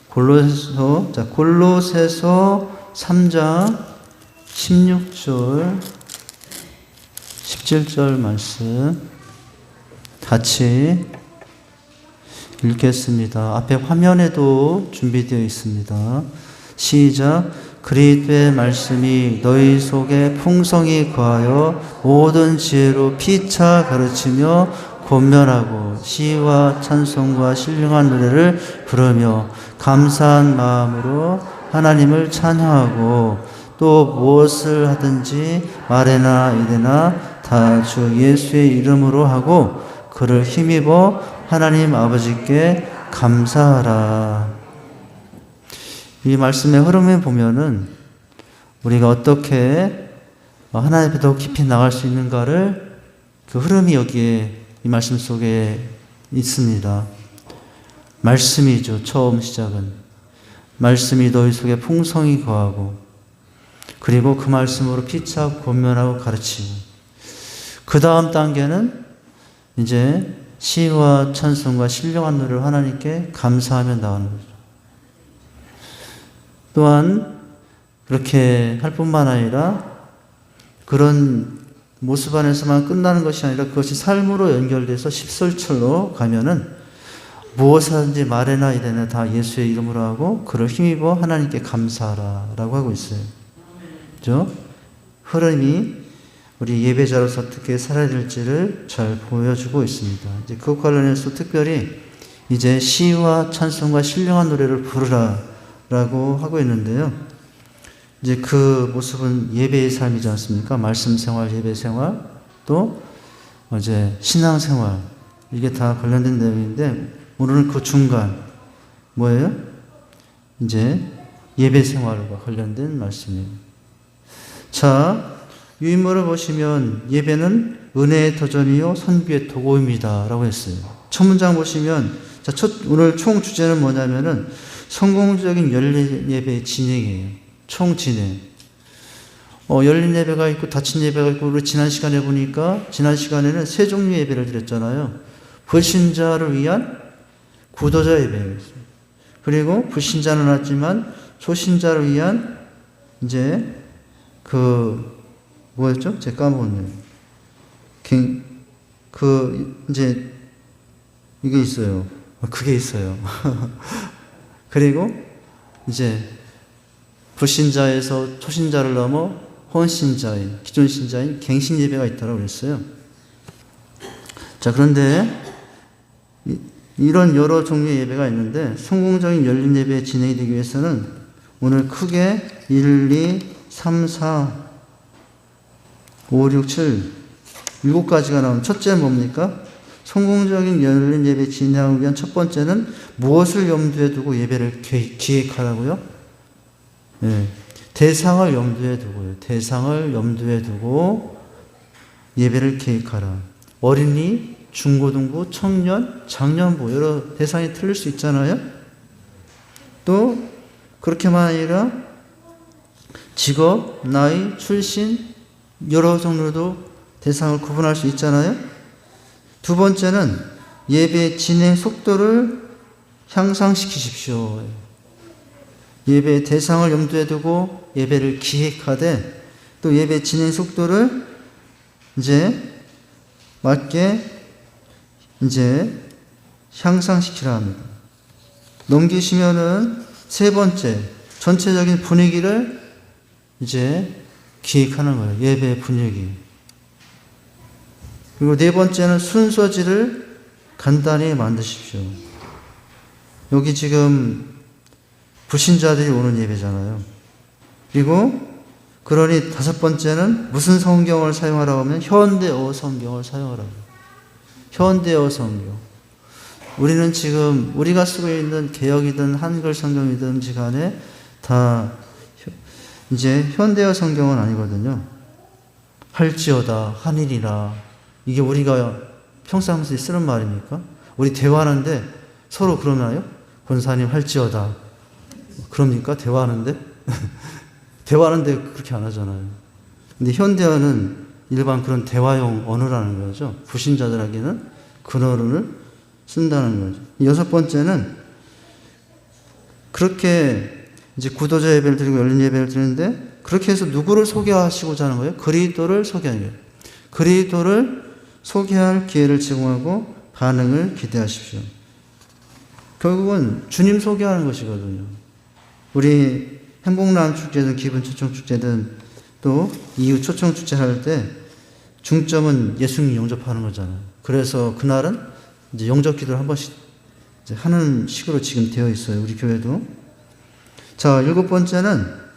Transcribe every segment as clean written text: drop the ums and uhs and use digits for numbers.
골로새서 3장 16절, 17절 말씀 같이 읽겠습니다. 앞에 화면에도 준비되어 있습니다. 시작. 그리스도의 말씀이 너희 속에 풍성히 거하여 모든 지혜로 피차 가르치며 권면하고 시와 찬송과 신령한 노래를 부르며 감사한 마음으로 하나님을 찬양하고 또 무엇을 하든지 말에나 이래나 다 주 예수의 이름으로 하고 그를 힘입어 하나님 아버지께 감사하라. 이 말씀의 흐름을 보면은 우리가 어떻게 하나님 앞에 더 깊이 나갈 수 있는가를 그 흐름이 여기에 이 말씀 속에 있습니다. 말씀이죠. 처음 시작은. 말씀이 너희 속에 풍성히 거하고 그리고 그 말씀으로 피차 권면하고 가르치고 그 다음 단계는 이제 시와 찬송과 신령한 노래를 하나님께 감사하며 나가는 거죠. 또한 그렇게 할 뿐만 아니라 그런 모습 안에서만 끝나는 것이 아니라 그것이 삶으로 연결돼서 10설철로 가면은 무엇을 하든지 말에나 이래나 다 예수의 이름으로 하고 그를 힘입어 하나님께 감사하라 라고 하고 있어요. 그죠? 흐름이 우리 예배자로서 어떻게 살아야 될지를 잘 보여주고 있습니다. 이제 그것 관련해서 특별히 이제 시와 찬송과 신령한 노래를 부르라 라고 하고 있는데요. 이제 그 모습은 예배의 삶이지 않습니까? 말씀 생활, 예배 생활, 또 이제 신앙 생활, 이게 다 관련된 내용인데 오늘은 그 중간 뭐예요? 이제 예배 생활과 관련된 말씀이에요. 자, 유인물을 보시면 예배는 은혜의 터전이요 선교의 도구입니다 라고 했어요. 첫 문장 보시면 자, 오늘 총 주제는 뭐냐면은 성공적인 열린 예배의 진행이에요. 총 진행. 열린 예배가 있고 닫힌 예배가 있고 우리 지난 시간에 보니까 지난 시간에는 세 종류의 예배를 드렸잖아요. 불신자를 위한 구도자 예배였어요. 그리고 불신자는 왔지만 초신자를 위한 이제 뭐였죠? 제가 까먹었네요. 이제 이게 있어요. 그게 있어요. 그리고 이제 불신자에서 초신자를 넘어 혼신자인, 기존 신자인 갱신 예배가 있다고 그랬어요. 자, 그런데 이런 여러 종류의 예배가 있는데 성공적인 열린 예배의 진행이 되기 위해서는 오늘 크게 1, 2, 3, 4, 5, 6, 7, 7가지가 나오는 첫째는 뭡니까? 성공적인 열린 예배 진행하기 위한 첫 번째는 무엇을 염두에 두고 예배를 기획하라고요? 네. 대상을 염두에 두고요. 대상을 염두에 두고 예배를 계획하라. 어린이, 중고등부, 청년, 장년부 여러 대상이 틀릴 수 있잖아요. 또 그렇게만 아니라 직업, 나이, 출신 여러 종류도 대상을 구분할 수 있잖아요. 두 번째는 예배 진행 속도를 향상시키십시오. 예배의 대상을 염두에 두고 예배를 기획하되 또 예배 진행 속도를 이제 맞게 이제 향상시키라 합니다. 넘기시면은 세 번째, 전체적인 분위기를 이제 기획하는 거예요. 예배 분위기. 그리고 네 번째는 순서지를 간단히 만드십시오. 여기 지금 불신자들이 오는 예배잖아요. 그리고 그러니 다섯 번째는 무슨 성경을 사용하라고 하면 현대어 성경을 사용하라고. 현대어 성경. 우리는 지금 우리가 쓰고 있는 개역이든 한글 성경이든 간에 다 이제 현대어 성경은 아니거든요. 할지어다, 하니리라. 이게 우리가 평상시에 쓰는 말입니까? 우리 대화하는데 서로 그러나요? 권사님 할지어다. 그럽니까? 대화하는데? 대화하는데 그렇게 안 하잖아요. 근데 현대어는 일반 그런 대화용 언어라는 거죠. 불신자들에게는 그 언어를 쓴다는 거죠. 여섯 번째는 그렇게 이제 구도자 예배를 드리고 열린 예배를 드리는데 그렇게 해서 누구를 소개하시고자 하는 거예요? 그리스도를 소개하는 거예요. 그리스도를 소개할 기회를 제공하고 반응을 기대하십시오. 결국은 주님 소개하는 것이거든요. 우리 행복나눔 축제든 기분 초청 축제든 또 이후 초청 축제 할 때 중점은 예수님 영접하는 거잖아요. 그래서 그날은 이제 영접 기도를 한 번씩 이제 하는 식으로 지금 되어 있어요. 우리 교회도. 자, 7번째는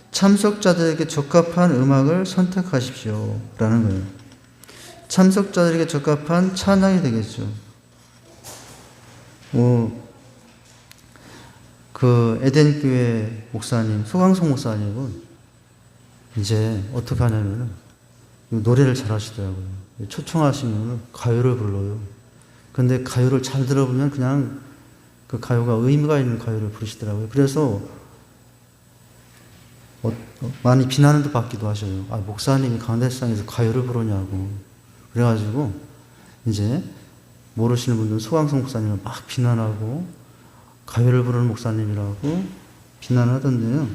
참석자들에게 적합한 음악을 선택하십시오. 라는 거예요. 참석자들에게 적합한 찬양이 되겠죠. 그 에덴교회 목사님, 소강성 목사님은 이제 어떻게 하냐면은 노래를 잘 하시더라고요. 초청하시면 가요를 불러요. 근데 가요를 잘 들어보면 그냥 그 가요가 의미가 있는 가요를 부르시더라고요. 그래서 많이 비난도 받기도 하셔요. 아, 목사님이 강대상에서 가요를 부르냐고. 그래가지고 이제 모르시는 분들은 소강성 목사님을 막 비난하고 가요를 부르는 목사님이라고 비난하던데요.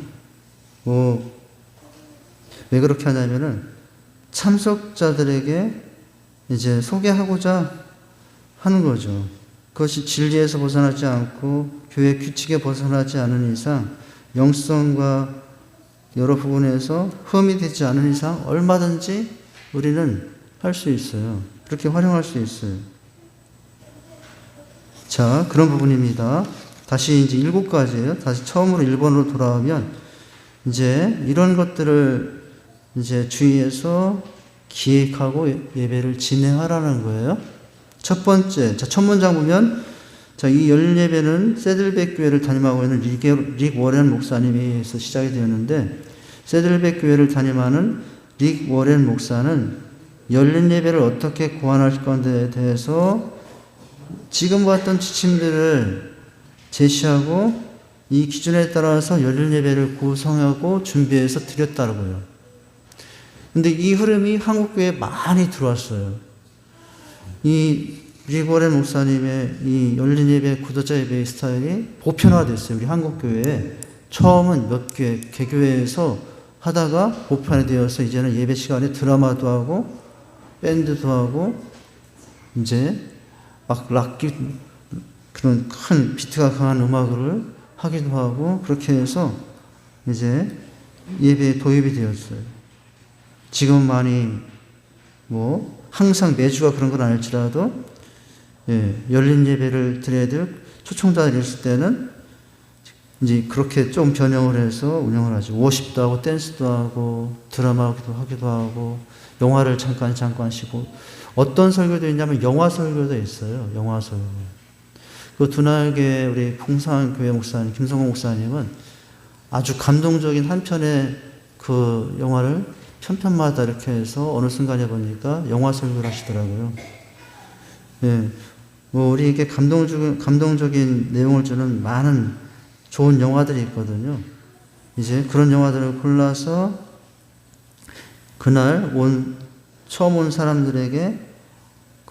왜 그렇게 하냐면은 참석자들에게 이제 소개하고자 하는 거죠. 그것이 진리에서 벗어나지 않고 교회 규칙에 벗어나지 않은 이상, 영성과 여러 부분에서 흠이 되지 않은 이상 얼마든지 우리는 할 수 있어요. 그렇게 활용할 수 있어요. 자, 그런 부분입니다. 다시 이제 7가지예요. 다시 처음으로 1번으로 돌아오면 이제 이런 것들을 이제 주의해서 기획하고 예배를 진행하라는 거예요. 첫 번째, 자, 첫 문장 보면, 자, 이 열린 예배는 세들백 교회를 담임하고 있는 릭 워렌 목사님이 시작이 되었는데, 세들백 교회를 담임하는 릭 워렌 목사는 열린 예배를 어떻게 고안할 건데에 대해서 지금 봤던 지침들을 제시하고 이 기준에 따라서 열린 예배를 구성하고 준비해서 드렸다고요. 근데 이 흐름이 한국교회에 많이 들어왔어요. 이 리고렌 목사님의 이 열린 예배, 구도자 예배의 스타일이 보편화됐어요. 우리 한국교회에. 처음은 몇 개, 개교회에서 하다가 보편화되어서 이제는 예배 시간에 드라마도 하고, 밴드도 하고, 이제 막 락기, 그런 큰 비트가 강한 음악을 하기도 하고, 그렇게 해서 이제 예배에 도입이 되었어요. 지금 많이 항상 매주가 그런 건 아닐지라도 열린 예배를 드려야 될 초청자들이 있을 때는 이제 그렇게 좀 변형을 해서 운영을 하죠. 워십도 하고 댄스도 하고 드라마도 하기도 하고 영화를 잠깐씩 어떤 설교도 있냐면 영화 설교도 있어요. 영화 설교. 그 두날교회 우리 풍성교회 목사님 김성호 목사님은 아주 감동적인 한 편의 그 영화를 편편마다 이렇게 해서 어느 순간에 보니까 영화 설교를 하시더라고요. 우리에게 감동적인 내용을 주는 많은 좋은 영화들이 있거든요. 이제 그런 영화들을 골라서 그날 처음 온 사람들에게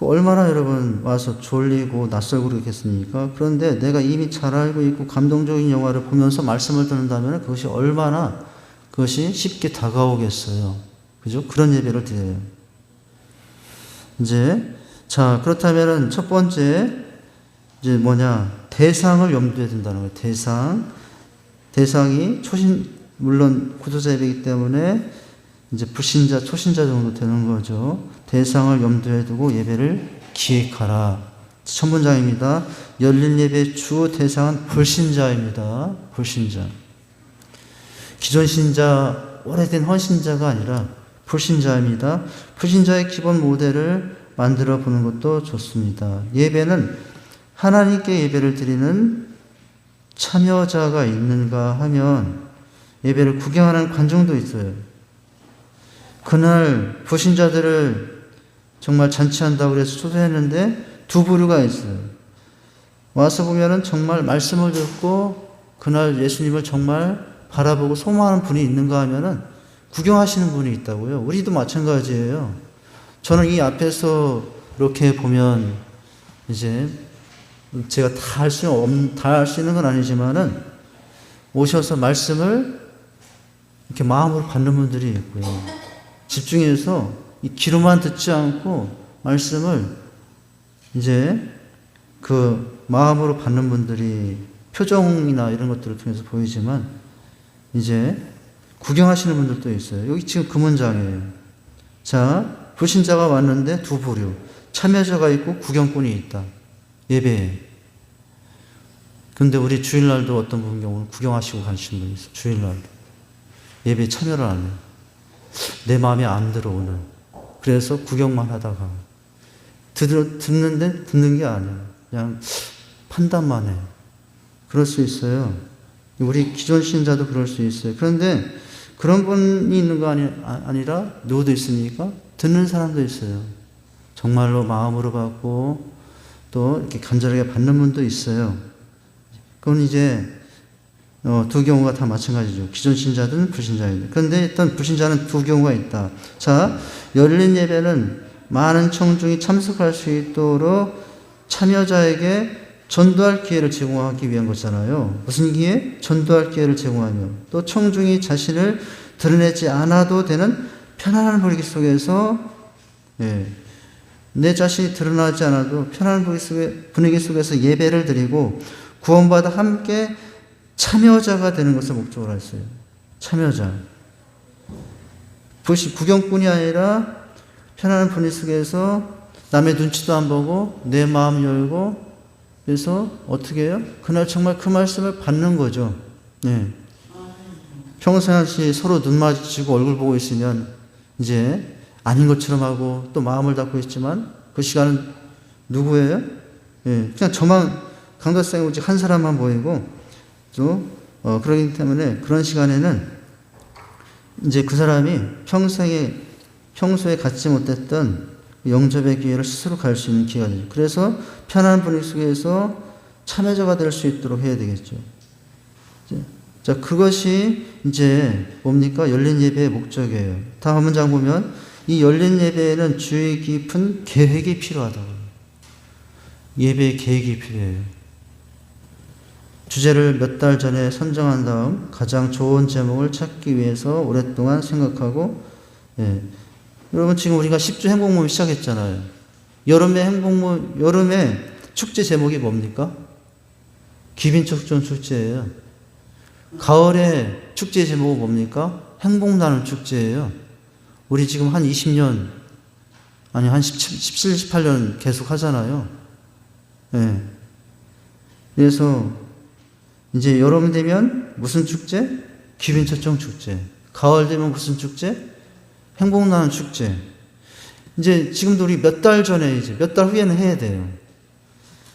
얼마나 여러분 와서 졸리고 낯설고 그러겠습니까? 그런데 내가 이미 잘 알고 있고 감동적인 영화를 보면서 말씀을 듣는다면 그것이 쉽게 다가오겠어요. 그죠? 그런 예배를 드려요. 이제, 자, 그렇다면은 첫 번째, 이제 대상을 염두에 둔다는 거예요. 대상이 물론 구도자 예배이기 때문에 이제 불신자, 초신자 정도 되는 거죠. 대상을 염두에 두고 예배를 기획하라. 첫 문장입니다. 열린 예배의 주 대상은 불신자입니다. 불신자. 기존 신자, 오래된 헌신자가 아니라 불신자입니다. 불신자의 기본 모델을 만들어 보는 것도 좋습니다. 예배는 하나님께 예배를 드리는 참여자가 있는가 하면 예배를 구경하는 관중도 있어요. 그날 불신자들을 정말 잔치한다고 해서 초대했는데 두 부류가 있어요. 와서 보면은 정말 말씀을 듣고 그날 예수님을 정말 바라보고 소망하는 분이 있는가 하면은 구경하시는 분이 있다고요. 우리도 마찬가지예요. 저는 이 앞에서 이렇게 보면 이제 제가 다 할 수 있는 건 아니지만은 오셔서 말씀을 이렇게 마음으로 받는 분들이 있고요. 집중해서 이 귀로만 듣지 않고 말씀을 이제 그 마음으로 받는 분들이 표정이나 이런 것들을 통해서 보이지만 이제 구경하시는 분들도 있어요. 여기 지금 그 문장이에요. 자, 불신자가 왔는데 두 부류. 참여자가 있고 구경꾼이 있다. 예배에. 근데 우리 주일날도 어떤 분 경우는 구경하시고 가시는 분이 있어요. 주일날도. 예배에 참여를 안 해요. 내 마음에 안 들어오는. 그래서 구경만 하다가 듣는데 듣는 게 아니에요. 그냥 판단만 해요. 그럴 수 있어요. 우리 기존 신자도 그럴 수 있어요. 그런데 그런 분이 있는 거 아니라 누구도 있습니까? 듣는 사람도 있어요. 정말로 마음으로 받고 또 이렇게 간절하게 받는 분도 있어요. 그건 이제 두 경우가 다 마찬가지죠. 기존 신자든 불신자든. 그런데 일단 불신자는 두 경우가 있다. 자, 열린 예배는 많은 청중이 참석할 수 있도록 참여자에게 전도할 기회를 제공하기 위한 거잖아요. 무슨 기회? 전도할 기회를 제공하며 또 청중이 자신을 드러내지 않아도 되는 편안한 분위기 속에서 내 자신이 드러나지 않아도 편안한 분위기 속에서 예배를 드리고 구원받아 함께 참여자가 되는 것을 목적으로 했어요. 참여자. 구경꾼이 아니라 편안한 분위기 속에서 남의 눈치도 안 보고 내 마음 열고 그래서 어떻게 해요? 그날 정말 그 말씀을 받는 거죠. 평상시 서로 눈 마주치고 얼굴 보고 있으면 이제 아닌 것처럼 하고 또 마음을 닫고 있지만 그 시간은 누구예요? 그냥 저만 강도쌤 오직 한 사람만 보이고 또 그러기 때문에 그런 시간에는 이제 그 사람이 평소에 갖지 못했던 영접의 기회를 스스로 갈 수 있는 기회가 되죠. 그래서 편안한 분위기 속에서 참여자가 될 수 있도록 해야 되겠죠. 자, 그것이 이제 뭡니까? 열린 예배의 목적이에요. 다음 문장 보면 이 열린 예배에는 주의 깊은 계획이 필요하다고. 예배의 계획이 필요해요. 주제를 몇 달 전에 선정한 다음 가장 좋은 제목을 찾기 위해서 오랫동안 생각하고 여러분 지금 우리가 10주 행복모임 시작했잖아요. 여름에 축제 제목이 뭡니까? 기빈척전 축제예요. 가을에 축제 제목은 뭡니까? 행복 나눔 축제예요. 우리 지금 한 20년, 아니 한 17, 18년 계속 하잖아요. 그래서 이제 여름 되면 무슨 축제? 기빈척전 축제. 가을 되면 무슨 축제? 행복 나눔 축제. 이제 지금도 우리 몇 달 전에 이제 몇 달 후에는 해야 돼요.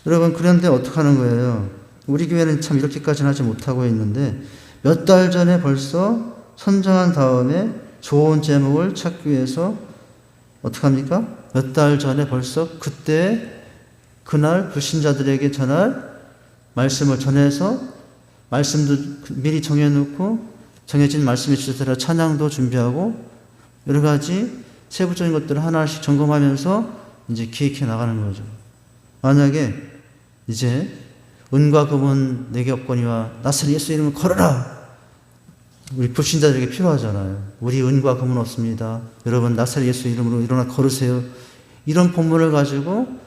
여러분 그런데 어떻게 하는 거예요? 우리 교회는 참 이렇게까지는 하지 못하고 있는데 몇 달 전에 벌써 선정한 다음에 좋은 제목을 찾기 위해서 어떻게 합니까? 몇 달 전에 벌써 그날 불신자들에게 전할 말씀을 전해서 말씀도 미리 정해놓고 정해진 말씀의 주제대로 찬양도 준비하고 여러 가지 세부적인 것들을 하나씩 점검하면서 이제 기획해 나가는 거죠. 만약에 이제 은과 금은 내게 없거니와 나사렛 예수 이름을 걸어라. 우리 불신자들에게 필요하잖아요. 우리 은과 금은 없습니다. 여러분 나사렛 예수 이름으로 일어나 걸으세요. 이런 본문을 가지고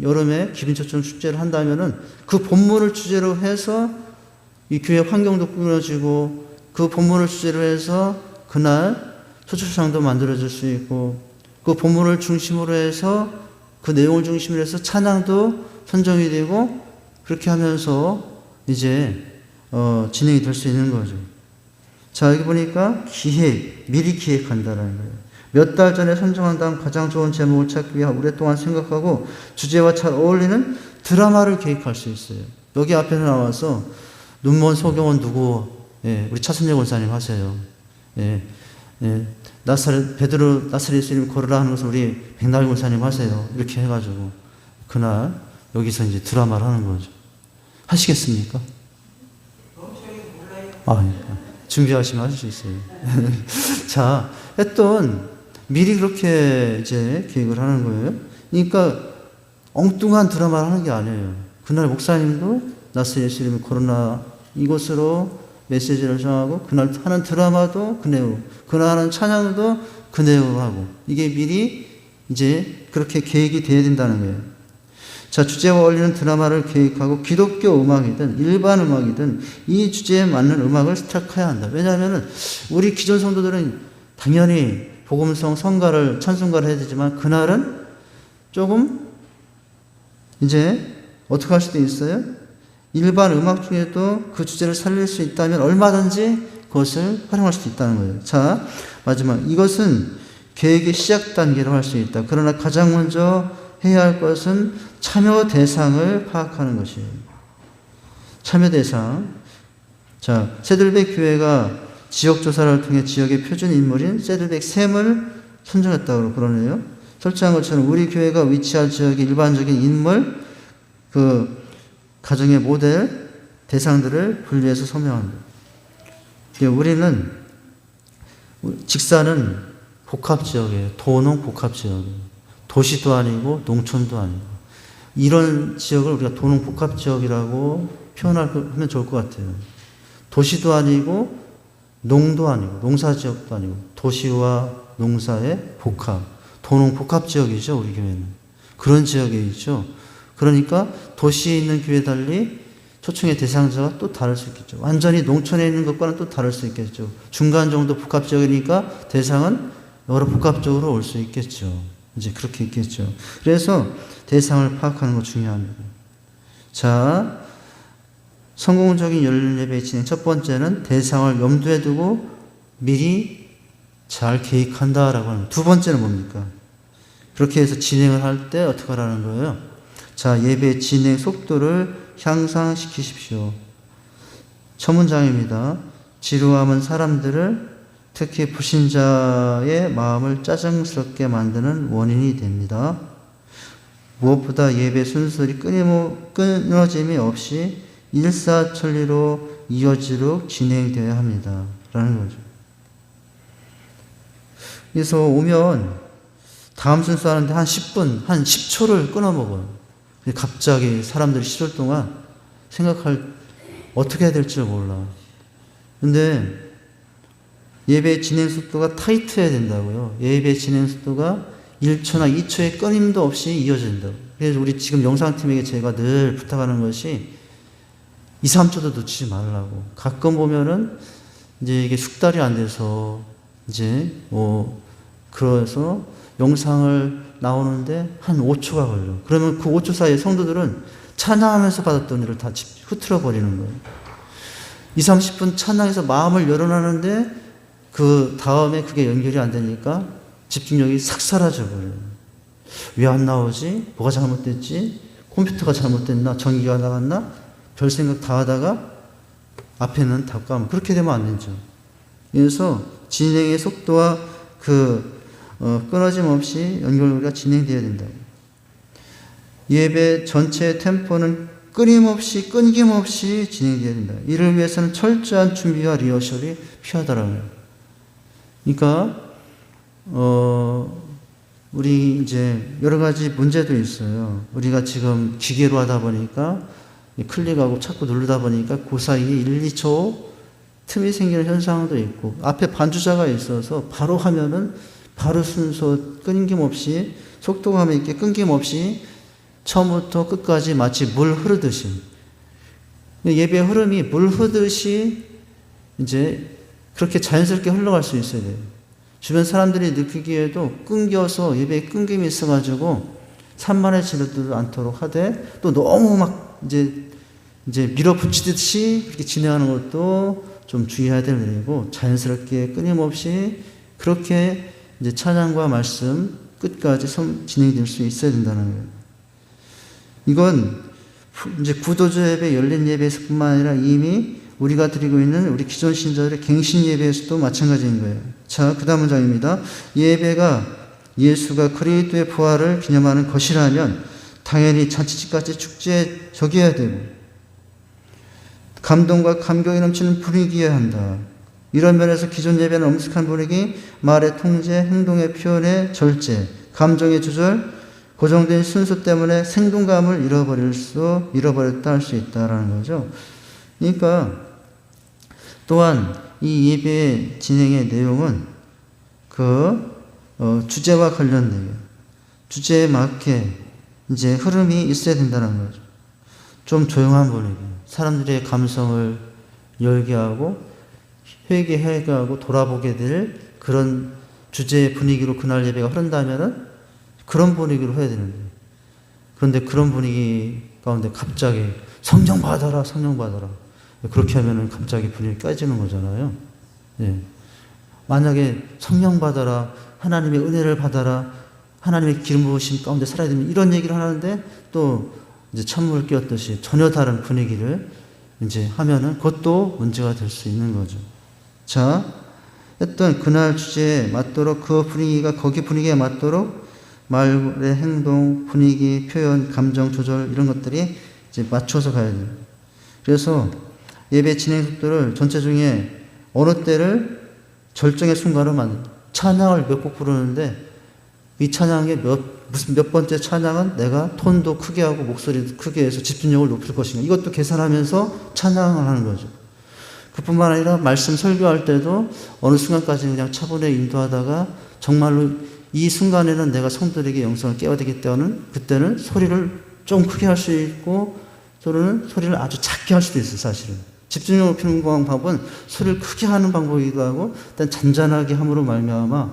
여름에 기빈척전 축제를 한다면은 그 본문을 주제로 해서 이 교회 환경도 꾸며지고 그 본문을 주제로 해서 그날 소초상도 만들어질 수 있고 그 본문을 중심으로 해서 그 내용을 중심으로 해서 찬양도 선정이 되고 그렇게 하면서 이제 진행이 될 수 있는 거죠. 자, 여기 보니까 미리 기획한다는 거예요. 몇 달 전에 선정한 다음 가장 좋은 제목을 찾기 위해 오랫동안 생각하고 주제와 잘 어울리는 드라마를 계획할 수 있어요. 여기 앞에 나와서 눈먼 소경은 누구? 우리 차순재 권사님 하세요. 베드로 나사렛 예수 이름 걸으라 하는 것을 우리 백날 권사님 하세요. 이렇게 해가지고 그날 여기서 이제 드라마를 하는 거죠. 하시겠습니까? 준비하시면 하실 수 있어요. 자, 미리 그렇게 이제 계획을 하는 거예요. 그러니까 엉뚱한 드라마를 하는 게 아니에요. 그날 목사님도 나사렛 예수 이름을 걸으라 이곳으로 메시지를 정하고 그날 하는 드라마도 그 내용, 그날 하는 찬양도 그 내용으로 하고 이게 미리 이제 그렇게 계획이 돼야 된다는 거예요. 자, 주제와 어울리는 드라마를 계획하고 기독교 음악이든 일반 음악이든 이 주제에 맞는 음악을 선택해야 한다. 왜냐하면 우리 기존 성도들은 당연히 복음성 성가를 찬송가를 해야 되지만 그날은 조금 이제 어떻게 할 수도 있어요? 일반 음악 중에도 그 주제를 살릴 수 있다면 얼마든지 그것을 활용할 수도 있다는 거예요. 자, 마지막 이것은 계획의 시작 단계로 할 수 있다. 그러나 가장 먼저 해야 할 것은 참여 대상을 파악하는 것이에요. 참여 대상. 자, 새들백 교회가 지역조사를 통해 지역의 표준 인물인 새들백 샘을 선정했다고 그러네요. 설치한 것처럼 우리 교회가 위치할 지역의 일반적인 인물, 그 가정의 모델, 대상들을 분리해서 서명한다. 우리는, 직사는 복합지역이에요. 도농 복합지역이에요. 도시도 아니고 농촌도 아니고. 이런 지역을 우리가 도농 복합지역이라고 표현하면 좋을 것 같아요. 도시도 아니고 농도 아니고 농사지역도 아니고 도시와 농사의 복합. 도농 복합지역이죠. 우리 교회는. 그런 지역이죠. 그러니까 도시에 있는 교회 달리 초청의 대상자가 또 다를 수 있겠죠. 완전히 농촌에 있는 것과는 또 다를 수 있겠죠. 중간 정도 복합지역이니까 대상은 여러 복합적으로 올 수 있겠죠. 이제 그렇게 있겠죠. 그래서 대상을 파악하는 거 중요합니다. 자, 성공적인 열린 예배 진행 첫 번째는 대상을 염두에 두고 미리 잘 계획한다라고 하는. 두 번째는 뭡니까? 그렇게 해서 진행을 할 때 어떻게 하라는 거예요? 자, 예배 진행 속도를 향상시키십시오. 첫 문장입니다. 지루함은 사람들을 특히 불신자의 마음을 짜증스럽게 만드는 원인이 됩니다. 무엇보다 예배 순서리 끊어짐이 없이 일사천리로 이어지도록 진행되어야 합니다. 라는 거죠. 그래서 오면 다음 순서 하는데 한 10분, 한 10초를 끊어먹어요. 갑자기 사람들이 10초 동안 어떻게 해야 될지 몰라. 근데 예배 진행 속도가 타이트해야 된다고요. 예배 진행 속도가 1초나 2초의 끊임도 없이 이어진다고. 그래서 우리 지금 영상팀에게 제가 늘 부탁하는 것이 2, 3초도 놓치지 말라고. 가끔 보면은 이제 이게 숙달이 안 돼서 이제 그래서 영상을 나오는데 한 5초가 걸려. 그러면 그 5초 사이에 성도들은 찬양하면서 받았던 일을 다 흐트러 버리는 거예요. 2, 30분 찬양해서 마음을 열어놨는데 그 다음에 그게 연결이 안 되니까 집중력이 싹 사라져 버려요. 왜 안 나오지? 뭐가 잘못됐지? 컴퓨터가 잘못됐나? 전기가 나갔나? 별 생각 다 하다가 앞에는 다 까면 그렇게 되면 안 되죠. 그래서 진행의 속도와 끊어짐 없이 연결고리가 진행되어야 된다. 예배 전체의 템포는 끊임없이 진행되어야 된다. 이를 위해서는 철저한 준비와 리허설이 필요하다라고요. 그러니까 우리 이제 여러 가지 문제도 있어요. 우리가 지금 기계로 하다 보니까 클릭하고 자꾸 누르다 보니까 그 사이에 1, 2초 틈이 생기는 현상도 있고 앞에 반주자가 있어서 바로 하면은 바로 순서 끊김없이 속도감 있게 끊김없이 처음부터 끝까지 마치 물 흐르듯이 예배 흐름이 물 흐르듯이 이제 그렇게 자연스럽게 흘러갈 수 있어야 돼요. 주변 사람들이 느끼기에도 끊겨서 예배에 끊김이 있어가지고 산만해지지도 않도록 하되 또 너무 막 이제 밀어붙이듯이 그렇게 진행하는 것도 좀 주의해야 될 일이고 자연스럽게 끊임없이 그렇게 이제 찬양과 말씀 끝까지 진행될 수 있어야 된다는 거예요. 이건 이제 구도조 예배, 열린 예배에서뿐만 아니라 이미 우리가 드리고 있는 우리 기존 신자들의 갱신 예배에서도 마찬가지인 거예요. 자, 그 다음 문장입니다. 예배가 예수가 그리스도의 부활을 기념하는 것이라면 당연히 잔치집같이 축제에 적여야 되고 감동과 감격이 넘치는 분위기여야 한다. 이런 면에서 기존 예배는 엄숙한 분위기, 말의 통제, 행동의 표현의 절제, 감정의 조절, 고정된 순서 때문에 생동감을 잃어버렸다 할 수 있다라는 거죠. 그러니까 또한 이 예배 진행의 내용은 주제와 관련돼요. 주제에 맞게 이제 흐름이 있어야 된다는 거죠. 좀 조용한 분위기, 사람들의 감성을 열게 하고 회개하게 하고 돌아보게 될 그런 주제의 분위기로 그날 예배가 흐른다면은 그런 분위기로 해야 되는데, 그런데 그런 분위기 가운데 갑자기 성령 받아라, 성령 받아라. 그렇게 하면은 갑자기 분위기 깨지는 거잖아요. 예. 만약에 성령 받아라, 하나님의 은혜를 받아라, 하나님의 기름 부으심 가운데 살아야 되면 이런 얘기를 하는데 또 이제 찬물을 끼얹듯이 전혀 다른 분위기를 이제 하면은 그것도 문제가 될 수 있는 거죠. 자, 어떤 그날 주제에 맞도록 그 분위기가 거기 분위기에 맞도록 말의 행동, 분위기, 표현, 감정 조절 이런 것들이 이제 맞춰서 가야 돼요. 그래서 예배 진행 속도를 전체 중에 어느 때를 절정의 순간으로 찬양을 몇 곡 부르는데 이 찬양의 몇 번째 찬양은 내가 톤도 크게 하고 목소리도 크게 해서 집중력을 높일 것인가, 이것도 계산하면서 찬양을 하는 거죠. 그뿐만 아니라 말씀 설교할 때도 어느 순간까지는 그냥 차분하게 인도하다가 정말로 이 순간에는 내가 성도들에게 영성을 깨워야 되기 때문에 그때는 소리를 좀 크게 할 수 있고 또는 소리를 아주 작게 할 수도 있어요. 사실은 집중력을 높이는 방법은 소리를 크게 하는 방법이기도 하고 일단 잔잔하게 함으로 말미암아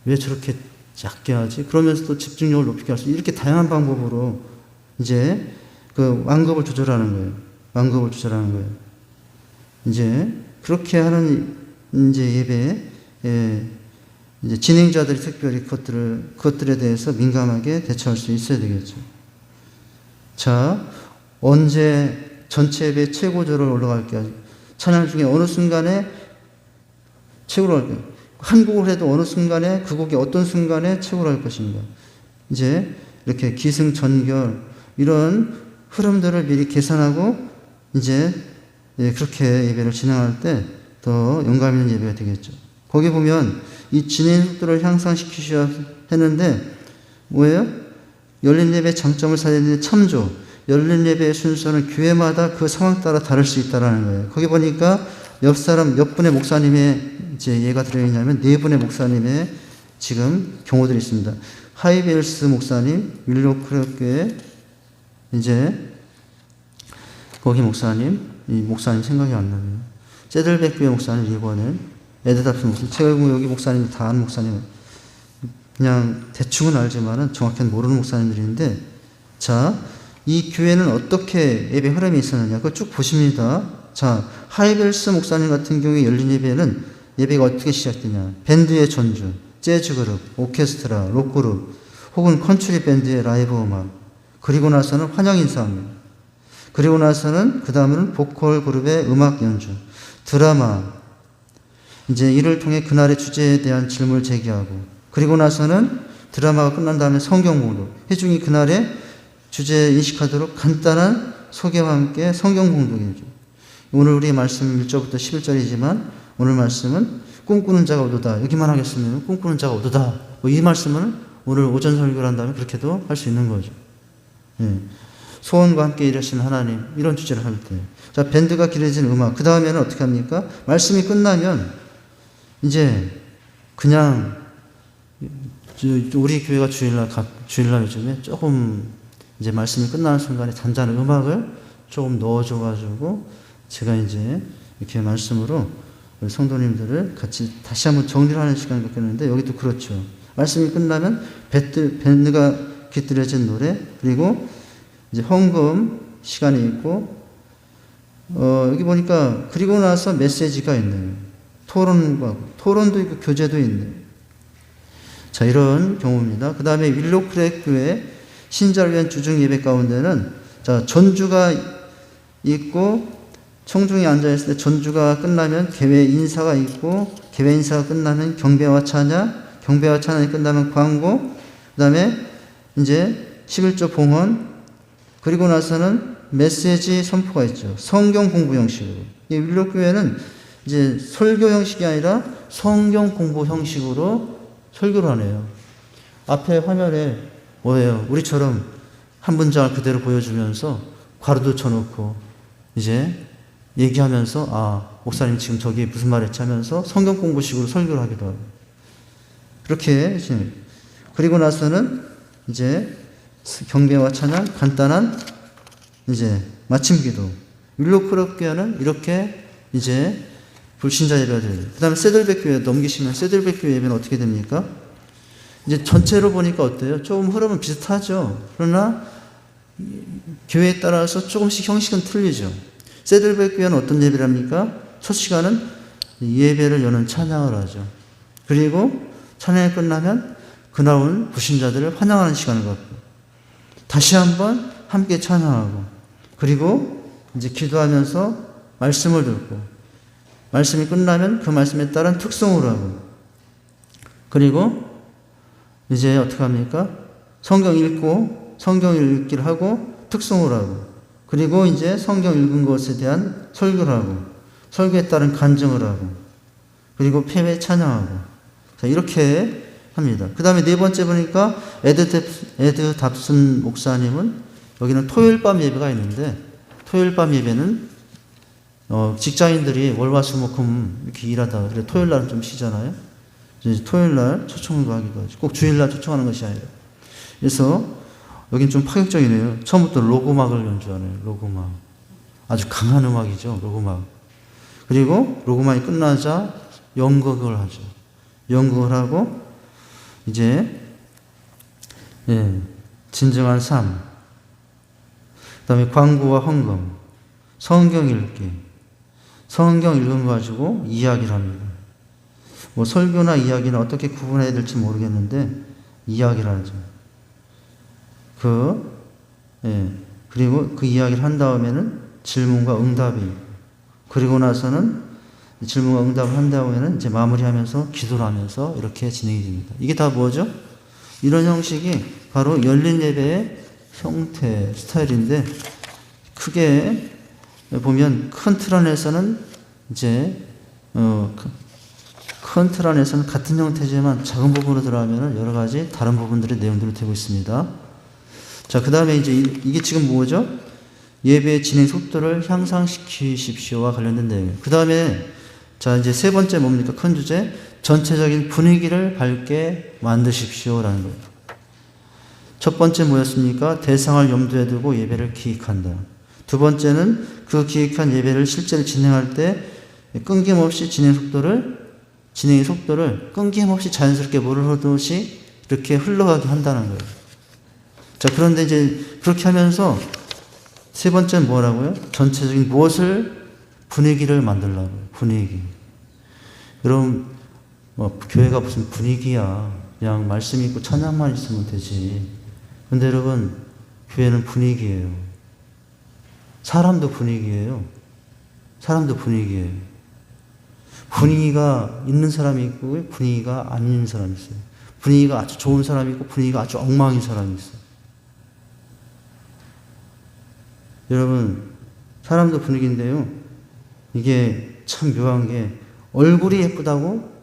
왜 저렇게 작게 하지? 그러면서도 집중력을 높이게 할 수 이렇게 다양한 방법으로 이제 그 완급을 조절하는 거예요. 완급을 조절하는 거예요. 이제 그렇게 하는 이제 예배에 이제 진행자들이 특별히 그것들에 대해서 민감하게 대처할 수 있어야 되겠죠. 자, 언제 전체 예배 최고조를 올라갈게? 찬양 중에 어느 순간에 최고로 할게? 한 곡을 해도 어느 순간에 그 곡이 어떤 순간에 최고로 할 것인가? 이제 이렇게 기승전결 이런 흐름들을 미리 계산하고 이제 그렇게 예배를 진행할 때 더 영감 있는 예배가 되겠죠. 거기 보면 이 진행 속도를 향상시키셔야 했는데 뭐예요? 열린 예배의 장점을 살리는 참조. 열린 예배의 순서는 교회마다 그 상황 따라 다를 수 있다는 거예요. 거기 보니까 몇 분의 목사님의 이제 예가 들어있냐면 4분의 목사님의 지금 경우들이 있습니다. 하이벨스 목사님, 윌로크교회 이제 거기 목사님, 이 목사님 생각이 안 나네요. 세들백 교회 목사님 이번엔 에드답스 목사님, 최고 여기 목사님 다 아는 목사님, 그냥 대충은 알지만은 정확히는 모르는 목사님들인데, 자, 이 교회는 어떻게 예배 흐름이 있었느냐, 그걸 쭉 보십니다. 자, 하이벨스 목사님 같은 경우에 열린 예배는 예배가 어떻게 시작되냐, 밴드의 전주, 재즈 그룹, 오케스트라, 록 그룹, 혹은 컨트리 밴드의 라이브 음악, 그리고 나서는 환영 인사합니다. 그리고 나서는 그 다음은 보컬 그룹의 음악 연주, 드라마, 이제 이를 통해 그날의 주제에 대한 질문을 제기하고, 그리고 나서는 드라마가 끝난 다음에 성경 봉독, 회중이 그날의 주제에 인식하도록 간단한 소개와 함께 성경 봉독이죠. 오늘 우리 말씀 1절부터 11절이지만 오늘 말씀은 꿈꾸는 자가 오도다. 여기만 하겠으면 꿈꾸는 자가 오도다. 이 말씀은 오늘 오전 설교를 한 다음에 그렇게도 할 수 있는 거죠. 예. 소원과 함께 일하시는 하나님, 이런 주제를 할 때. 자, 밴드가 길어진 음악. 그 다음에는 어떻게 합니까? 말씀이 끝나면 이제 그냥 우리 교회가 주일날 요즘에 조금 이제 말씀이 끝나는 순간에 잔잔한 음악을 조금 넣어줘가지고 제가 이제 이렇게 말씀으로 우리 성도님들을 같이 다시 한번 정리를 하는 시간을 갖겠는데, 여기도 그렇죠. 말씀이 끝나면 밴드가 깃들여진 노래, 그리고 이제 헌금 시간이 있고, 여기 보니까 그리고 나서 메시지가 있네요. 토론도 있고 교제도 있네요. 자, 이런 경우입니다. 그 다음에 윌로크랙 교회 신자를 위한 주중 예배 가운데는 자, 전주가 있고 청중이 앉아있을 때 전주가 끝나면 개회 인사가 있고, 개회 인사가 끝나면 경배와 찬양, 경배와 찬양이 끝나면 광고, 그 다음에 이제 11조 봉헌, 그리고 나서는 메시지 선포가 있죠. 성경 공부 형식으로. 이 윌로교회는 이제 설교 형식이 아니라 성경 공부 형식으로 설교를 하네요. 앞에 화면에 뭐예요? 우리처럼 한 문장을 그대로 보여주면서 괄호도 쳐놓고 이제 얘기하면서 목사님 지금 저기 무슨 말 했지 하면서 성경 공부식으로 설교를 하기도 하고 그렇게 그리고 나서는 이제 경배와 찬양 간단한 이제 마침 기도 율로크롭 교회는 이렇게 이제 불신자 예배가 돼요. 그 다음에 세들백 교회 넘기시면 세들백 교회 예배는 어떻게 됩니까? 이제 전체로 보니까 어때요? 조금 흐름은 비슷하죠. 그러나 교회에 따라서 조금씩 형식은 틀리죠. 세들백 교회는 어떤 예배를 합니까? 첫 시간은 예배를 여는 찬양을 하죠. 그리고 찬양이 끝나면 그날 온 불신자들을 환영하는 시간을 갖고 다시 한번 함께 찬양하고 그리고 이제 기도하면서 말씀을 듣고 말씀이 끝나면 그 말씀에 따른 특송을 하고 그리고 이제 어떻게 합니까? 성경 읽고 성경 읽기를 하고 특송을 하고 그리고 이제 성경 읽은 것에 대한 설교를 하고 설교에 따른 간증을 하고 그리고 폐회 찬양하고 자 이렇게 합니다. 그 다음에 네 번째 보니까 에드 답슨 목사님은 여기는 토요일 밤 예배가 있는데 토요일 밤 예배는 직장인들이 월화수목금 이렇게 일하다가 그래 토요일 날은 좀 쉬잖아요. 이제 토요일 날 초청도 하기도 하죠. 꼭 주일 날 초청하는 것이 아니라. 그래서 여긴 좀 파격적이네요. 처음부터 로그막을 연주하네요. 로그막. 아주 강한 음악이죠. 로그막. 그리고 로그막이 끝나자 연극을 하죠. 연극을 하고 이제 진정한 삶. 그 다음에 광고와 헌금. 성경 읽기. 성경 읽은 거 가지고 이야기를 합니다. 뭐 설교나 이야기는 어떻게 구분해야 될지 모르겠는데 이야기를 하죠. 그리고 그 이야기를 한 다음에는 질문과 응답이 있고 그리고 나서는 질문과 응답을 한 다음에는 이제 마무리하면서 기도를 하면서 이렇게 진행이 됩니다. 이게 다 뭐죠? 이런 형식이 바로 열린 예배의 형태, 스타일인데 크게 보면 큰 틀 안에서는 이제 큰 틀 안에서는 같은 형태지만 작은 부분으로 들어가면 여러 가지 다른 부분들의 내용들을 되고 있습니다. 자, 그 다음에 이제 이게 지금 뭐죠? 예배의 진행 속도를 향상시키십시오와 관련된 내용. 그 다음에 자, 이제 세 번째 뭡니까? 큰 주제. 전체적인 분위기를 밝게 만드십시오라는 거예요. 첫 번째 뭐였습니까? 대상을 염두에 두고 예배를 기획한다. 두 번째는 그 기획한 예배를 실제로 진행할 때 끊김없이 진행의 속도를 끊김없이 자연스럽게 물을 흐르듯이 이렇게 흘러가게 한다는 거예요. 자, 그런데 이제 그렇게 하면서 세 번째는 뭐라고요? 전체적인 무엇을 분위기를 만들라고요. 분위기. 여러분, 교회가 무슨 분위기야. 그냥 말씀 있고 찬양만 있으면 되지. 근데 여러분, 교회는 분위기예요. 사람도 분위기예요. 사람도 분위기예요. 분위기가 있는 사람이 있고 분위기가 안 있는 사람이 있어요. 분위기가 아주 좋은 사람이 있고 분위기가 아주 엉망인 사람이 있어요. 여러분, 사람도 분위기인데요. 이게 참 묘한 게 얼굴이 예쁘다고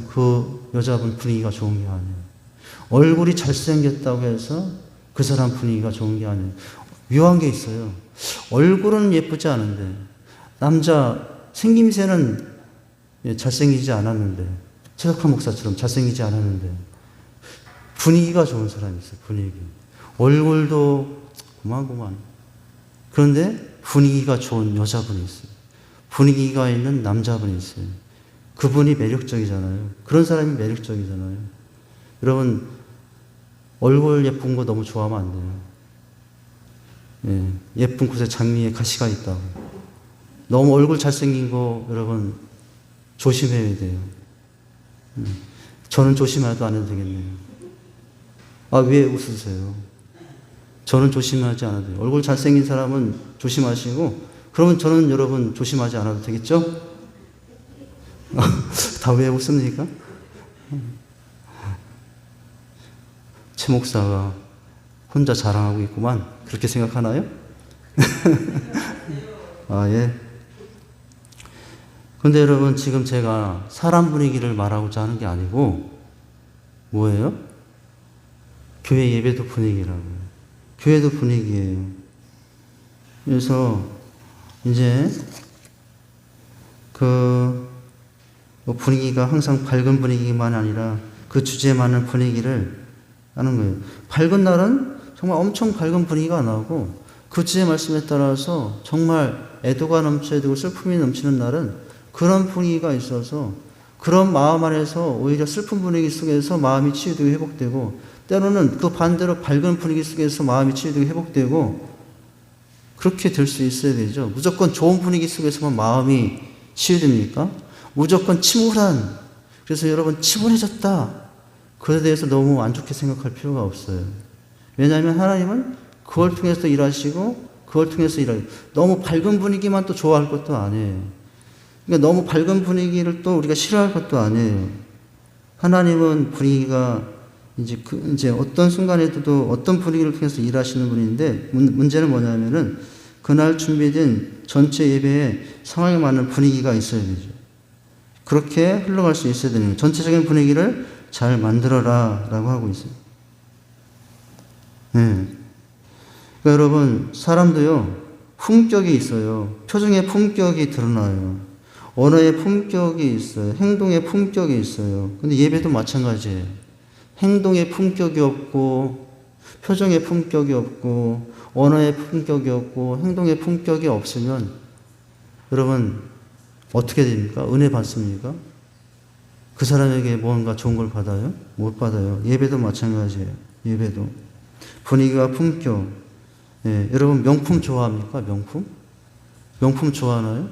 그 여자분 분위기가 좋은 게 아니에요. 얼굴이 잘생겼다고 해서 그 사람 분위기가 좋은 게 아니에요. 묘한 게 있어요. 얼굴은 예쁘지 않은데 남자 생김새는 잘생기지 않았는데 최덕환 목사처럼 잘생기지 않았는데 분위기가 좋은 사람이 있어요. 분위기. 얼굴도 고만고만. 그런데 분위기가 좋은 여자분이 있어요. 분위기가 있는 남자분이 있어요. 그분이 매력적이잖아요. 그런 사람이 매력적이잖아요. 여러분, 얼굴 예쁜 거 너무 좋아하면 안 돼요. 예쁜 곳에 장미에 가시가 있다고. 너무 얼굴 잘생긴 거 여러분 조심해야 돼요. 저는 조심해도 안 해도 되겠네요. 왜 웃으세요? 저는 조심하지 않아도 돼요. 얼굴 잘생긴 사람은 조심하시고 그러면 저는 여러분 조심하지 않아도 되겠죠? 다 왜 웃습니까? 최 목사가 혼자 자랑하고 있구만. 그렇게 생각하나요? 예. 근데 여러분, 지금 제가 사람 분위기를 말하고자 하는 게 아니고, 뭐예요? 교회 예배도 분위기라고요. 교회도 분위기예요. 그래서, 이제, 분위기가 항상 밝은 분위기만 아니라 그 주제에 맞는 분위기를 하는 거예요. 밝은 날은 정말 엄청 밝은 분위기가 나고 그 주제 말씀에 따라서 정말 애도가 넘쳐야 되고 슬픔이 넘치는 날은 그런 분위기가 있어서 그런 마음 안에서 오히려 슬픈 분위기 속에서 마음이 치유되고 회복되고 때로는 그 반대로 밝은 분위기 속에서 마음이 치유되고 회복되고 그렇게 될 수 있어야 되죠. 무조건 좋은 분위기 속에서만 마음이 치유됩니까? 무조건 침울한, 그래서 여러분 침울해졌다, 그에 대해서 너무 안 좋게 생각할 필요가 없어요. 왜냐하면 하나님은 그걸 통해서 일하시고 그걸 통해서 일하고 너무 밝은 분위기만 또 좋아할 것도 아니에요. 그러니까 너무 밝은 분위기를 또 우리가 싫어할 것도 아니에요. 하나님은 분위기가 이제 어떤 순간에도 어떤 분위기를 통해서 일하시는 분인데 문제는 뭐냐면은 그날 준비된 전체 예배에 상황에 맞는 분위기가 있어야 되죠. 그렇게 흘러갈 수 있어야 되는 거예요. 전체적인 분위기를 잘 만들어라 라고 하고 있어요. 네. 그러니까 여러분, 사람도요, 품격이 있어요. 표정의 품격이 드러나요. 언어의 품격이 있어요. 행동의 품격이 있어요. 근데 예배도 마찬가지예요. 행동의 품격이 없고, 표정의 품격이 없고, 언어의 품격이 없고, 행동의 품격이 없으면, 여러분, 어떻게 됩니까? 은혜 받습니까? 그 사람에게 뭔가 좋은 걸 받아요? 못 받아요. 예배도 마찬가지예요. 예배도. 분위기와 품격. 예, 여러분, 명품 좋아합니까? 명품? 명품 좋아하나요?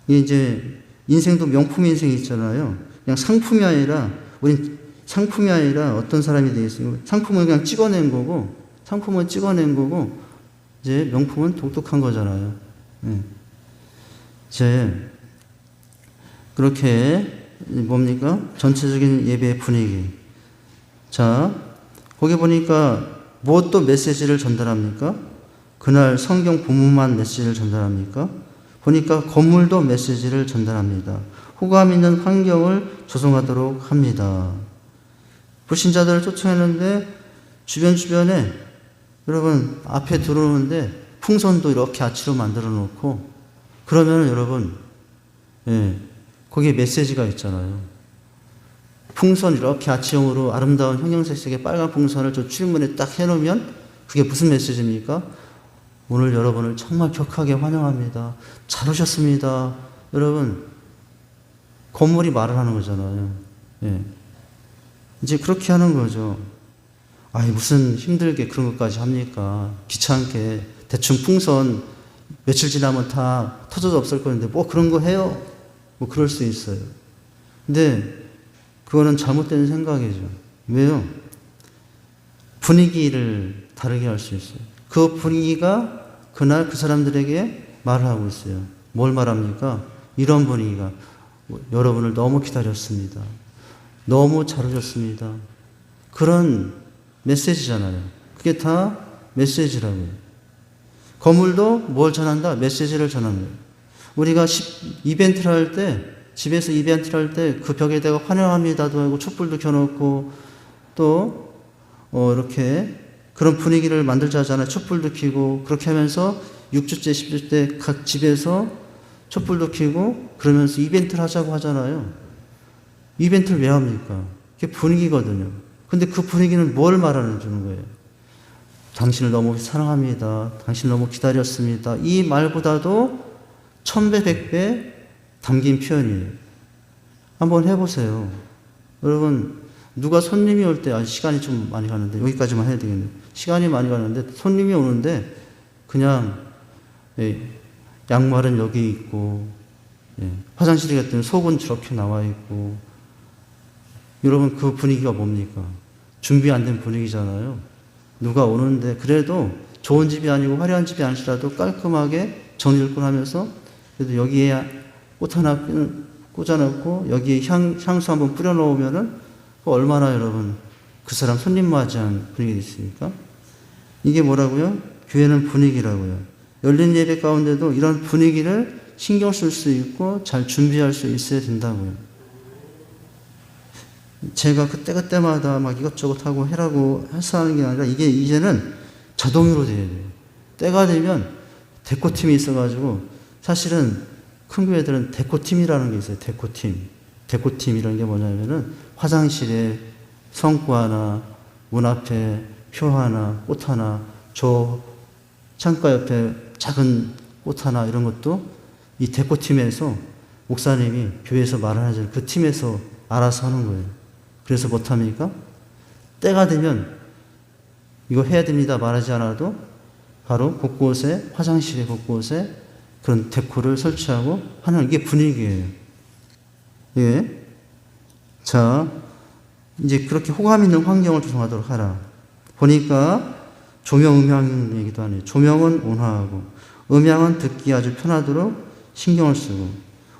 이제, 인생도 명품 인생이 있잖아요. 그냥 상품이 아니라, 우린 상품이 아니라 어떤 사람이 되겠어요? 상품은 그냥 찍어낸 거고, 상품은 찍어낸 거고, 이제 명품은 독특한 거잖아요. 이제, 그렇게, 뭡니까? 전체적인 예배의 분위기. 자, 거기 보니까 무엇도 메시지를 전달합니까? 그날 성경 본문만 메시지를 전달합니까? 보니까 건물도 메시지를 전달합니다. 호감 있는 환경을 조성하도록 합니다. 불신자들을 쫓아내는데 주변에 여러분 앞에 들어오는데 풍선도 이렇게 아치로 만들어 놓고 그러면 여러분 거기에 메시지가 있잖아요. 풍선 이렇게 아치형으로 아름다운 형형색색의 빨간 풍선을 저 출입문에 딱 해놓으면 그게 무슨 메시지입니까? 오늘 여러분을 정말 격하게 환영합니다. 잘 오셨습니다. 여러분, 건물이 말을 하는 거잖아요. 예. 이제 그렇게 하는 거죠. 아이, 무슨 힘들게 그런 것까지 합니까? 귀찮게. 대충 풍선 며칠 지나면 다 터져도 없을 건데, 뭐 그런 거 해요? 뭐 그럴 수 있어요. 근데, 그거는 잘못된 생각이죠. 왜요? 분위기를 다르게 할 수 있어요. 그 분위기가 그날 그 사람들에게 말을 하고 있어요. 뭘 말합니까? 이런 분위기가 여러분을 너무 기다렸습니다. 너무 잘 오셨습니다. 그런 메시지잖아요. 그게 다 메시지라고요. 건물도 뭘 전한다? 메시지를 전합니다. 우리가 이벤트를 할 때, 집에서 이벤트를 할 때 그 벽에다가 환영합니다도 하고 촛불도 켜놓고 또 이렇게 그런 분위기를 만들자 하잖아요. 촛불도 켜고 그렇게 하면서 6주째 10주째 각 집에서 촛불도 켜고 그러면서 이벤트를 하자고 하잖아요. 이벤트를 왜 합니까? 그게 분위기거든요. 근데 그 분위기는 뭘 말하는 주는 거예요? 당신을 너무 사랑합니다. 당신을 너무 기다렸습니다. 이 말보다도 1000배, 100배 담긴 표현이에요. 한번 해보세요. 여러분, 누가 손님이 올 때, 시간이 좀 많이 가는데, 여기까지만 해야 되겠네요. 시간이 많이 가는데, 손님이 오는데, 그냥, 양말은 여기 있고, 화장실에 갔더니 속은 저렇게 나와 있고, 여러분, 그 분위기가 뭡니까? 준비 안 된 분위기잖아요. 누가 오는데, 그래도 좋은 집이 아니고 화려한 집이 아니더라도 깔끔하게 정리를 하면서, 그래도 여기에 꽃 하나 꽂아놓고, 여기에 향수 한번 뿌려놓으면은, 얼마나 여러분 그 사람 손님 맞이한 분위기 있습니까? 이게 뭐라고요? 교회는 분위기라고요. 열린 예배 가운데도 이런 분위기를 신경 쓸 수 있고 잘 준비할 수 있어야 된다고요. 제가 그때마다 막 이것저것 하고 해라고 해서 하는 게 아니라 이게 이제는 자동으로 돼야 돼요. 때가 되면 대표팀이 있어가지고 사실은 큰 교회들은 데코팀이라는 게 있어요. 데코팀. 데코팀이라는 게 뭐냐면은 화장실에 성구 하나, 문 앞에 표 하나, 꽃 하나, 저 창가 옆에 작은 꽃 하나 이런 것도 이 데코팀에서 목사님이 교회에서 말을 하죠. 그 팀에서 알아서 하는 거예요. 그래서 못합니까? 때가 되면 이거 해야 됩니다 말하지 않아도 바로 곳곳에 화장실에 곳곳에 그런 데코를 설치하고 하는 이게 분위기예요. 예. 자, 이제 그렇게 호감 있는 환경을 조성하도록 하라. 보니까 조명, 음향 얘기도 하네요. 조명은 온화하고 음향은 듣기 아주 편하도록 신경을 쓰고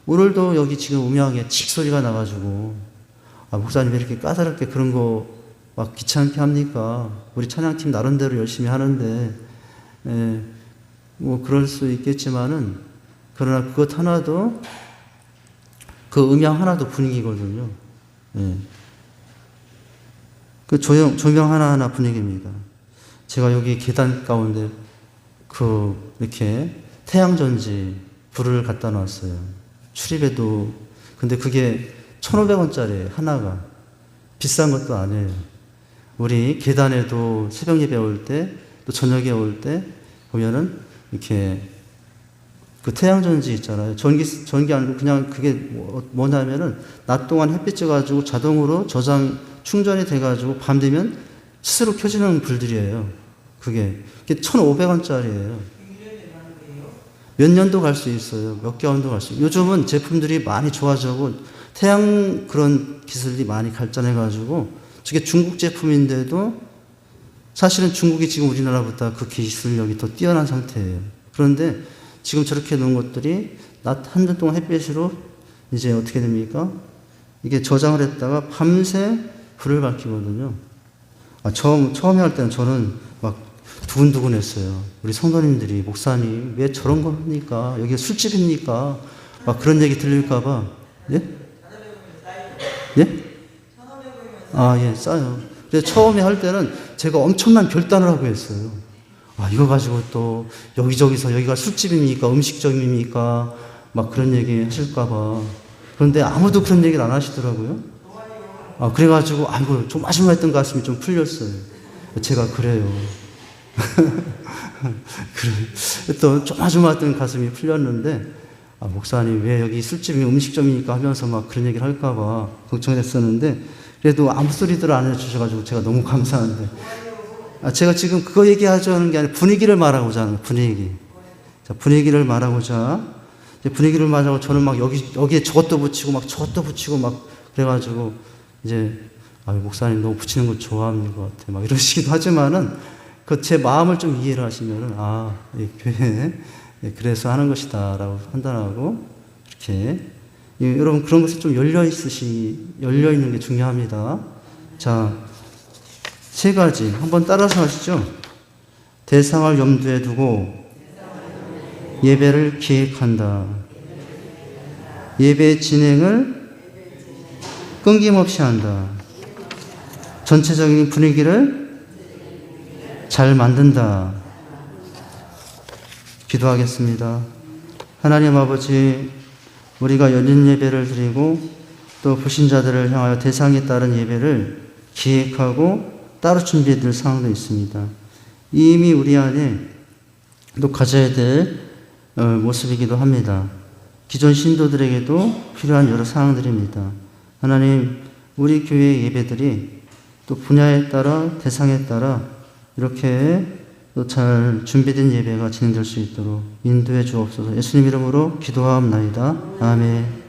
오늘도 여기 지금 음향에 칙 소리가 나가지고 목사님 왜 이렇게 까다롭게 그런 거 막 귀찮게 합니까? 우리 찬양팀 나름대로 열심히 하는데 뭐 그럴 수 있겠지만은 그러나 그것 하나도 그 음향 하나도 분위기거든요. 예. 그 조명 하나하나 분위기입니다. 제가 여기 계단 가운데 이렇게 태양전지 불을 갖다 놨어요. 출입에도. 근데 그게 1,500원짜리예요. 하나가. 비싼 것도 아니에요. 우리 계단에도 새벽 예배 올 때, 또 저녁에 올 때 보면은 이렇게 그 태양전지 있잖아요. 전기 아니고 그냥 그게 뭐냐면은 낮 동안 햇빛 쬐가지고 자동으로 충전이 돼가지고 밤 되면 스스로 켜지는 불들이에요. 그게 1,500원짜리예요. 몇 년도 갈 수 있어요. 몇 개월도 갈 수 있어요. 요즘은 제품들이 많이 좋아지고 태양 그런 기술이 많이 발전해가지고 저게 중국 제품인데도 사실은 중국이 지금 우리나라보다 그 기술력이 더 뛰어난 상태예요. 그런데 지금 저렇게 놓은 것들이 낮 한달 동안 햇빛으로 이제 어떻게 됩니까? 이게 저장을 했다가 밤새 불을 밝히거든요. 처음에 할 때는 저는 막 두근두근 했어요. 우리 성도님들이 목사님 왜 저런 거 합니까? 여기가 술집입니까? 막 그런 얘기 들릴까봐. 예? 예? 예, 싸요. 근데 처음에 할 때는 제가 엄청난 결단을 하고 했어요. 이거 가지고 또 여기저기서 여기가 술집입니까? 음식점입니까? 막 그런 얘기 하실까봐. 그런데 아무도 그런 얘기를 안 하시더라고요. 그래가지고, 아이고, 좀 아쉬워했던 가슴이 좀 풀렸어요. 제가 그래요. 또 조마조마했던 가슴이 풀렸는데, 목사님 왜 여기 술집이 음식점이니까 하면서 막 그런 얘기를 할까봐 걱정했었는데, 그래도 아무 소리들 안 해주셔가지고 제가 너무 감사한데. 제가 지금 그거 얘기하자는 게 아니라 분위기를 말하고자 하는 분위기. 자, 분위기를 말하고자. 분위기를 말하고 저는 막 여기에 저것도 붙이고 막 저것도 붙이고 막 그래가지고 이제, 목사님 너무 붙이는 거 좋아하는 것 같아. 막 이러시기도 하지만은 제 마음을 좀 이해를 하시면은, 이 교회, 그래서 하는 것이다. 라고 판단하고 이렇게. 여러분 그런 것에 좀 열려 있는 게 중요합니다. 자, 3가지 한번 따라서 하시죠. 대상을 염두에 두고 예배를 기획한다. 예배 진행을 끊김없이 한다. 전체적인 분위기를 잘 만든다. 기도하겠습니다. 하나님 아버지, 우리가 연인 예배를 드리고 또 불신자들을 향하여 대상에 따른 예배를 기획하고 따로 준비해둘 상황도 있습니다. 이미 우리 안에 또 가져야 될 모습이기도 합니다. 기존 신도들에게도 필요한 여러 상황들입니다. 하나님, 우리 교회의 예배들이 또 분야에 따라 대상에 따라 이렇게 또 잘 준비된 예배가 진행될 수 있도록 인도해 주옵소서. 예수님 이름으로 기도하옵나이다. 아멘.